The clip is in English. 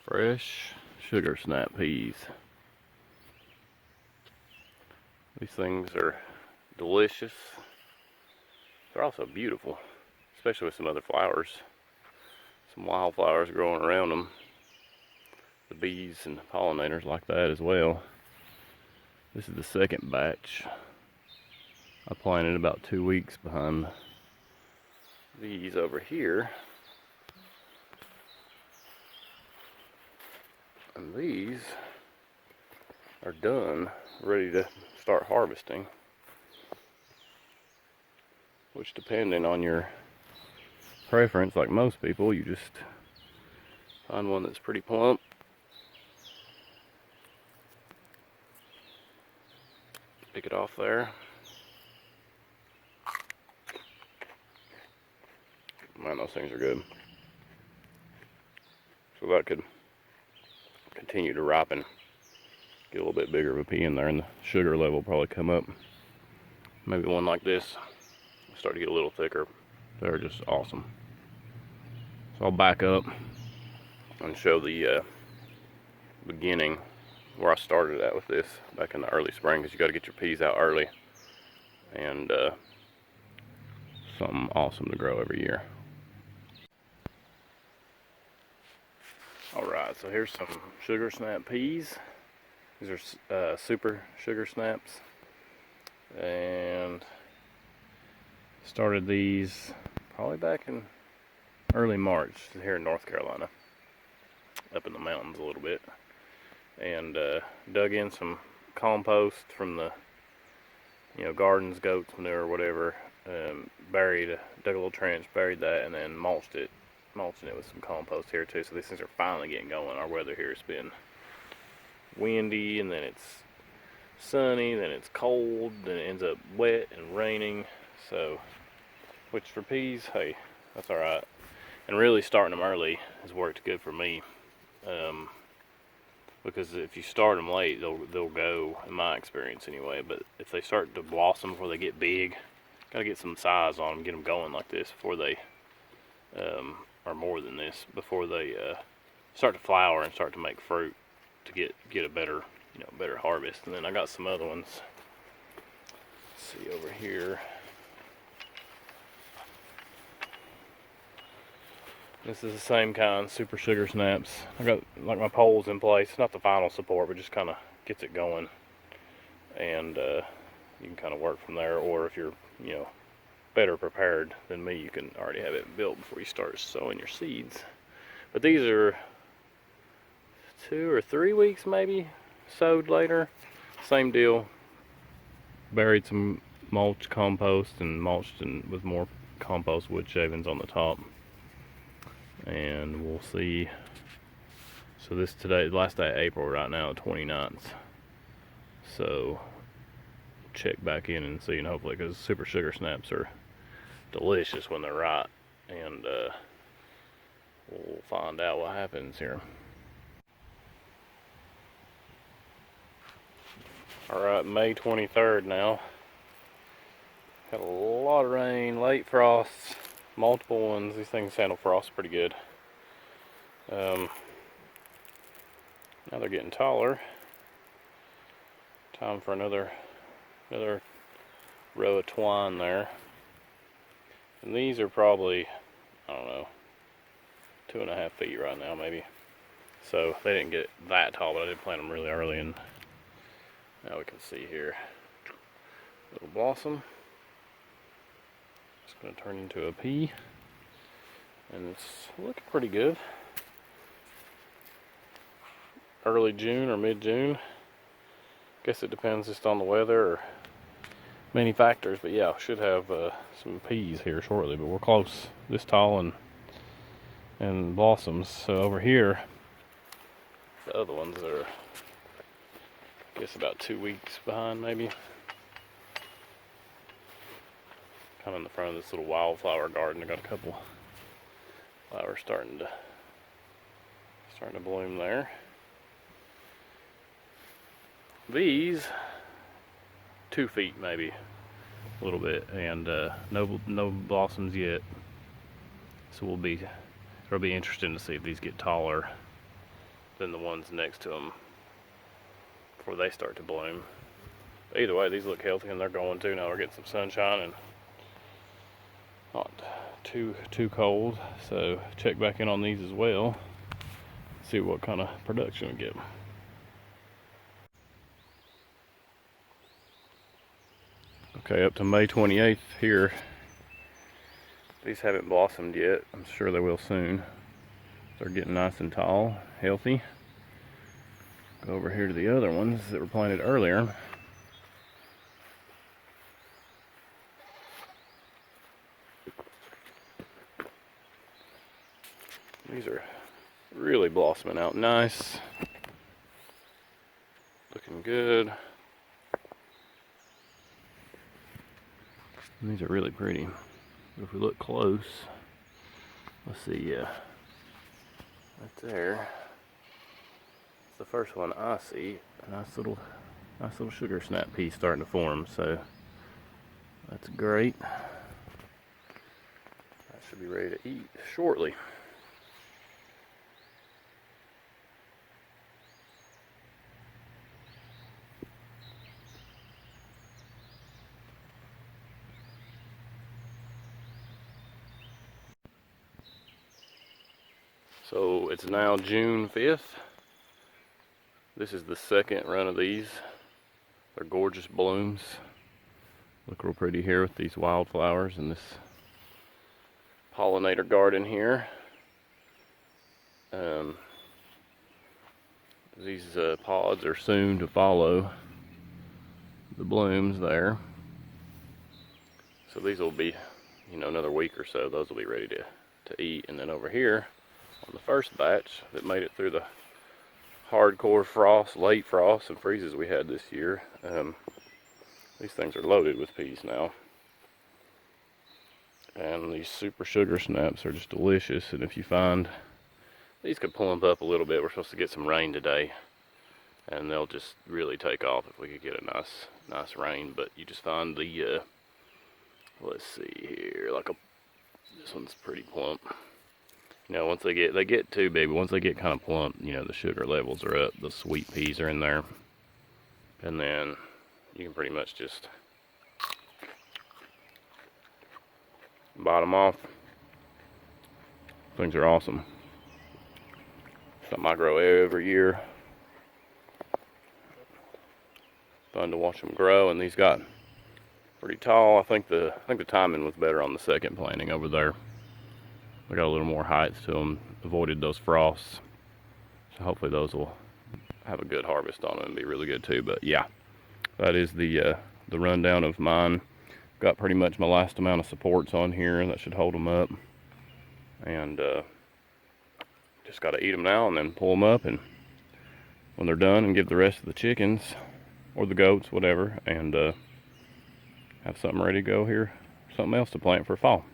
Fresh sugar snap peas. These things are delicious. They're also beautiful, especially with some other flowers. Some wildflowers growing around them. The bees and pollinators like that as well. This is the second batch. I planted about 2 weeks behind these over here. And these are done, ready to start harvesting. Which, depending on your preference, like most people, you just find one that's pretty plump. Pick it off there. Man, those things are good. So that could continue to ripen. Get a little bit bigger of a pea in there, and the sugar level will probably come up. Maybe one like this start to get a little thicker. They're just awesome. So I'll back up and show the beginning where I started at with this back in the early spring, because you got to get your peas out early, and something awesome to grow every year. Alright, so here's some sugar snap peas. These are super sugar snaps, and started these probably back in early March here in North Carolina, up in the mountains a little bit, and dug in some compost from the gardens, goats manure, whatever. Dug a little trench, buried that, and then mulching it with some compost here too. So these things are finally getting going. Our weather here has been windy, and then it's sunny, then it's cold, then it ends up wet and raining. So, which for peas, hey, that's all right. And really starting them early has worked good for me, because if you start them late, they'll go, in my experience anyway. But if they start to blossom before they get big, gotta get some size on them, get them going like this before they, or more than this, before they start to flower and start to make fruit, to get a better better harvest. And then I got some other ones. Let's see over here. This is the same kind, super sugar snaps. I got like my poles in place, not the final support, but just kind of gets it going, and you can kind of work from there. Or if you're better prepared than me, you can already have it built before you start sowing your seeds. But these are 2 or 3 weeks maybe sowed later. Same deal. Buried some mulch compost and mulched with more compost wood shavings on the top. And we'll see. So this today, last day of April right now, 29th. So check back in and see, and hopefully, because super sugar snaps are delicious when they're right, and we'll find out what happens here. Alright, May 23rd now. Had a lot of rain, late frosts, multiple ones. These things handle frost pretty good. Now they're getting taller. Time for another row of twine there. And these are probably, I don't know, 2.5 feet right now maybe. So they didn't get that tall, but I did plant them really early, and now we can see here, little blossom. It's going to turn into a pea, and it's looking pretty good. Early June or mid-June. Guess it depends just on the weather or many factors, but yeah, should have some peas here shortly. But we're close, this tall and blossoms. So over here, the other ones are, I guess, about 2 weeks behind maybe. Kind of in the front of this little wildflower garden. I got a couple flowers starting to bloom there. These 2 feet maybe, a little bit, and no blossoms yet. So it'll be interesting to see if these get taller than the ones next to them before they start to bloom. But either way, these look healthy and they're going to. Now we're getting some sunshine and not too cold. So check back in on these as well. See what kind of production we get. Okay, up to May 28th here. These haven't blossomed yet. I'm sure they will soon. They're getting nice and tall, healthy. Go over here to the other ones that were planted earlier. These are really blossoming out nice. Looking good. And these are really pretty. If we look close, let's see, right there. It's the first one I see. A nice little sugar snap piece starting to form, so that's great. That should be ready to eat shortly. So it's now June 5th. This is the second run of these. They're gorgeous blooms. Look real pretty here with these wildflowers and this pollinator garden here. These pods are soon to follow the blooms there. So these will be, another week or so, those will be ready to eat. And then over here, on the first batch that made it through the hardcore frost, late frost and freezes we had this year, these things are loaded with peas now. And these super sugar snaps are just delicious. And if you find, these could plump up a little bit. We're supposed to get some rain today, and they'll just really take off if we could get a nice rain. But you just find the, let's see here, this one's pretty plump. Once they get too big, but once they get kind of plump, the sugar levels are up, the sweet peas are in there. And then you can pretty much just bite them off. Things are awesome. Something I grow every year. Fun to watch them grow, and these got pretty tall. I think the timing was better on the second planting over there. They got a little more height to them, avoided those frosts. So hopefully those will have a good harvest on them and be really good too. But yeah, that is the rundown of mine. Got pretty much my last amount of supports on here, and that should hold them up. And just got to eat them now and then pull them up, and when they're done, and give the rest of the chickens or the goats, whatever, and have something ready to go here, something else to plant for fall.